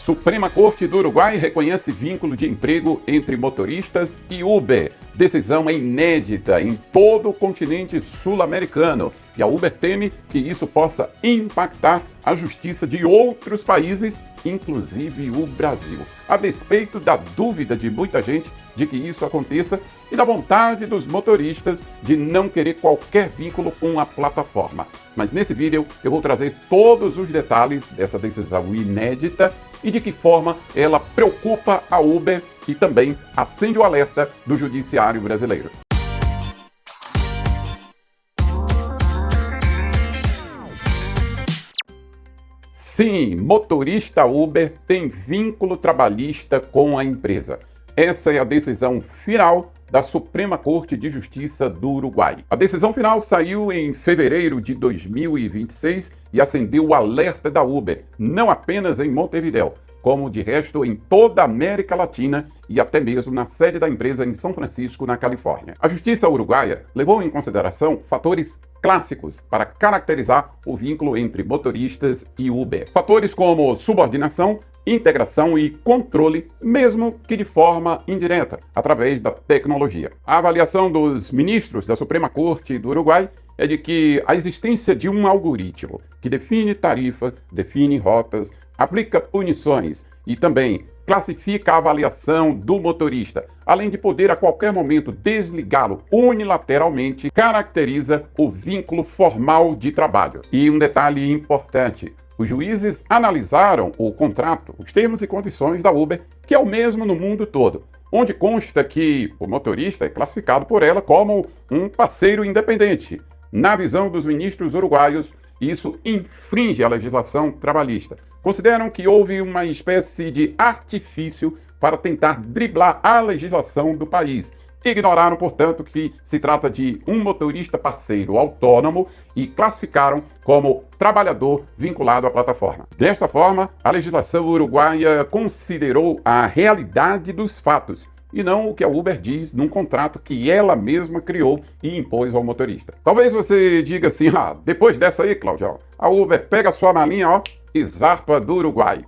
Suprema Corte do Uruguai reconhece vínculo de emprego entre motoristas e Uber. Decisão é inédita em todo o continente sul-americano. E a Uber teme que isso possa impactar a justiça de outros países, inclusive o Brasil. A despeito da dúvida de muita gente de que isso aconteça e da vontade dos motoristas de não querer qualquer vínculo com a plataforma. Mas nesse vídeo eu vou trazer todos os detalhes dessa decisão inédita e de que forma ela preocupa a Uber e também acende o alerta do judiciário brasileiro. Sim, motorista Uber tem vínculo trabalhista com a empresa. Essa é a decisão final da Suprema Corte de Justiça do Uruguai. A decisão final saiu em fevereiro de 2026 e acendeu o alerta da Uber, não apenas em Montevidéu, como de resto em toda a América Latina e até mesmo na sede da empresa em São Francisco, na Califórnia. A Justiça uruguaia levou em consideração fatores clássicos para caracterizar o vínculo entre motoristas e Uber. Fatores como subordinação, integração e controle, mesmo que de forma indireta, através da tecnologia. A avaliação dos ministros da Suprema Corte do Uruguai é de que a existência de um algoritmo que define tarifa, define rotas, aplica punições e também classifica a avaliação do motorista, além de poder a qualquer momento desligá-lo unilateralmente, caracteriza o vínculo formal de trabalho. E um detalhe importante: os juízes analisaram o contrato, os termos e condições da Uber, que é o mesmo no mundo todo, onde consta que o motorista é classificado por ela como um parceiro independente. Na visão dos ministros uruguaios, isso infringe a legislação trabalhista. Consideram que houve uma espécie de artifício para tentar driblar a legislação do país. Ignoraram, portanto, que se trata de um motorista parceiro autônomo e classificaram como trabalhador vinculado à plataforma. Desta forma, a legislação uruguaia considerou a realidade dos fatos e não o que a Uber diz num contrato que ela mesma criou e impôs ao motorista. Talvez você diga assim: depois dessa aí, Cláudio, a Uber pega sua malinha, e zarpa do Uruguai.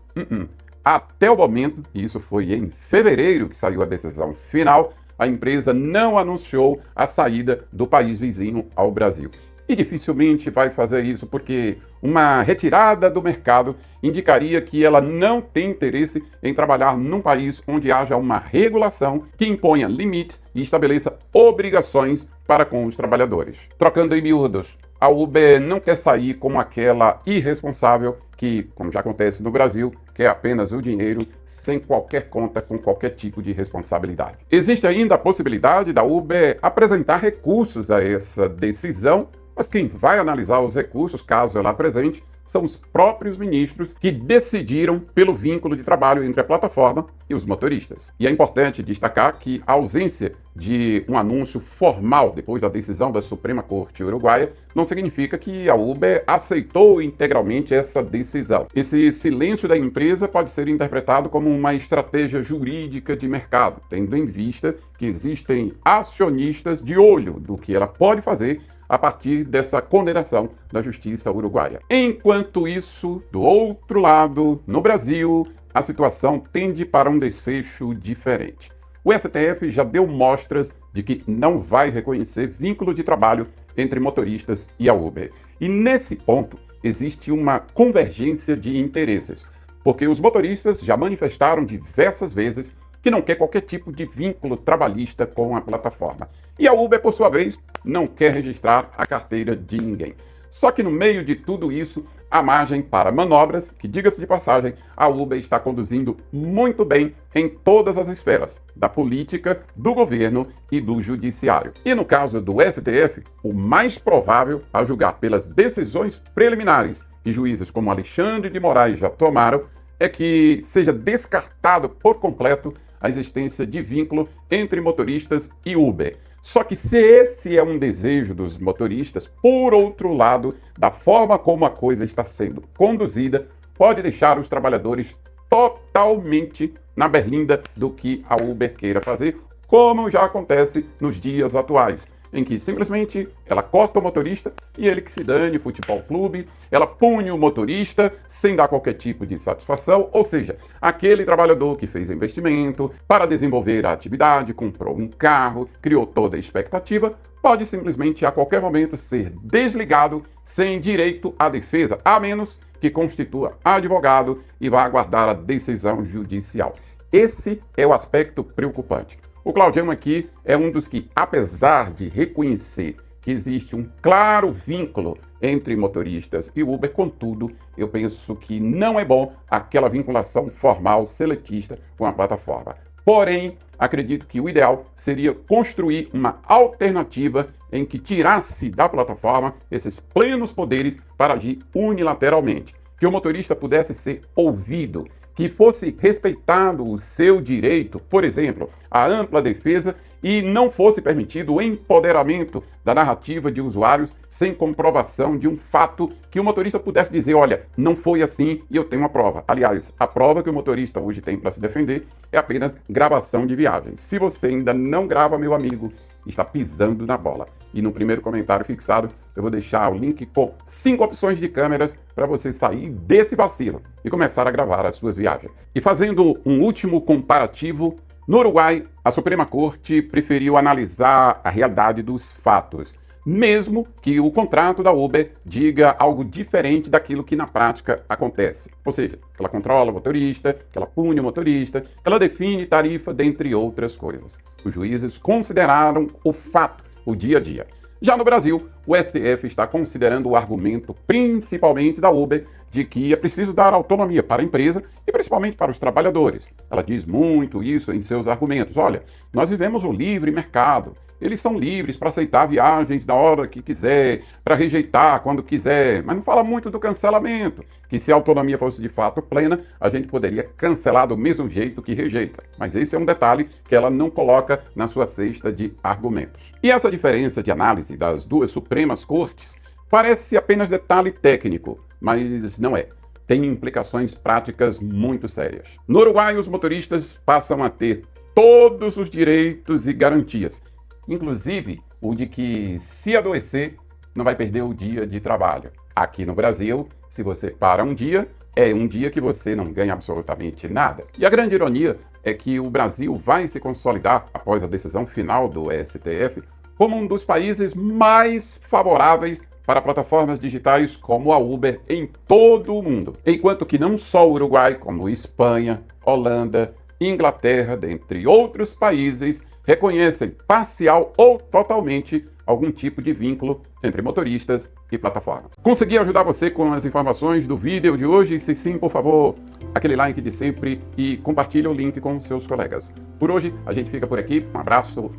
Até o momento, e isso foi em fevereiro que saiu a decisão final, a empresa não anunciou a saída do país vizinho ao Brasil. E dificilmente vai fazer isso porque uma retirada do mercado indicaria que ela não tem interesse em trabalhar num país onde haja uma regulação que imponha limites e estabeleça obrigações para com os trabalhadores. Trocando em miúdos, a Uber não quer sair como aquela irresponsável que, como já acontece no Brasil, quer apenas o dinheiro sem qualquer conta com qualquer tipo de responsabilidade. Existe ainda a possibilidade da Uber apresentar recursos a essa decisão, mas quem vai analisar os recursos, caso ela apresente, são os próprios ministros que decidiram pelo vínculo de trabalho entre a plataforma e os motoristas. E é importante destacar que a ausência de um anúncio formal depois da decisão da Suprema Corte Uruguaia não significa que a Uber aceitou integralmente essa decisão. Esse silêncio da empresa pode ser interpretado como uma estratégia jurídica de mercado, tendo em vista que existem acionistas de olho do que ela pode fazer a partir dessa condenação da justiça uruguaia. Enquanto isso, do outro lado, no Brasil, a situação tende para um desfecho diferente. O STF já deu mostras de que não vai reconhecer vínculo de trabalho entre motoristas e a Uber. E nesse ponto, existe uma convergência de interesses, porque os motoristas já manifestaram diversas vezes que não quer qualquer tipo de vínculo trabalhista com a plataforma. E a Uber, por sua vez, não quer registrar a carteira de ninguém. Só que no meio de tudo isso, há margem para manobras que, diga-se de passagem, a Uber está conduzindo muito bem em todas as esferas, da política, do governo e do judiciário. E no caso do STF, o mais provável, a julgar pelas decisões preliminares que juízes como Alexandre de Moraes já tomaram, é que seja descartado por completo a existência de vínculo entre motoristas e Uber. Só que se esse é um desejo dos motoristas, por outro lado, da forma como a coisa está sendo conduzida, pode deixar os trabalhadores totalmente na berlinda do que a Uber queira fazer, como já acontece nos dias atuais. em que simplesmente ela corta o motorista e ele que se dane, futebol clube, ela pune o motorista sem dar qualquer tipo de satisfação, ou seja, aquele trabalhador que fez investimento para desenvolver a atividade, comprou um carro, criou toda a expectativa, pode simplesmente a qualquer momento ser desligado sem direito à defesa, a menos que constitua advogado e vá aguardar a decisão judicial. Esse é o aspecto preocupante. O Claudiano aqui é um dos que, apesar de reconhecer que existe um claro vínculo entre motoristas e Uber, contudo, eu penso que não é bom aquela vinculação formal seletista com a plataforma. Porém, acredito que o ideal seria construir uma alternativa em que tirasse da plataforma esses plenos poderes para agir unilateralmente, que o motorista pudesse ser ouvido, que fosse respeitado o seu direito, por exemplo, à ampla defesa, e não fosse permitido o empoderamento da narrativa de usuários sem comprovação de um fato que o motorista pudesse dizer, olha, não foi assim e eu tenho uma prova. Aliás, a prova que o motorista hoje tem para se defender é apenas gravação de viagens. Se você ainda não grava, meu amigo, está pisando na bola. E no primeiro comentário fixado, eu vou deixar o link com 5 opções de câmeras para você sair desse vacilo e começar a gravar as suas viagens. E fazendo um último comparativo, no Uruguai, a Suprema Corte preferiu analisar a realidade dos fatos, mesmo que o contrato da Uber diga algo diferente daquilo que na prática acontece. Ou seja, que ela controla o motorista, que ela pune o motorista, que ela define tarifa, dentre outras coisas. Os juízes consideraram o fato, o dia a dia. Já no Brasil, o STF está considerando o argumento, principalmente da Uber, de que é preciso dar autonomia para a empresa e principalmente para os trabalhadores. Ela diz muito isso em seus argumentos. Olha, nós vivemos o livre mercado. Eles são livres para aceitar viagens na hora que quiser, para rejeitar quando quiser, mas não fala muito do cancelamento, que se a autonomia fosse de fato plena, a gente poderia cancelar do mesmo jeito que rejeita. Mas esse é um detalhe que ela não coloca na sua cesta de argumentos. E essa diferença de análise das duas Supremas Cortes parece apenas detalhe técnico, mas não é. Tem implicações práticas muito sérias. No Uruguai, os motoristas passam a ter todos os direitos e garantias, inclusive o de que, se adoecer, não vai perder o dia de trabalho. Aqui no Brasil, se você para um dia, é um dia que você não ganha absolutamente nada. E a grande ironia é que o Brasil vai se consolidar, após a decisão final do STF, como um dos países mais favoráveis para plataformas digitais como a Uber em todo o mundo. Enquanto que não só o Uruguai, como Espanha, Holanda, Inglaterra, dentre outros países, reconhecem parcial ou totalmente algum tipo de vínculo entre motoristas e plataformas. Consegui ajudar você com as informações do vídeo de hoje? Se sim, por favor, aquele like de sempre e compartilhe o link com seus colegas. Por hoje, a gente fica por aqui. Um abraço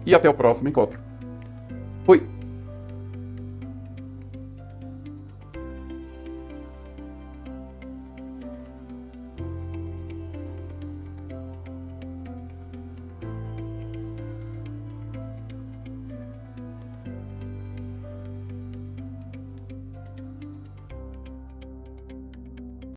e até o próximo encontro. Fui!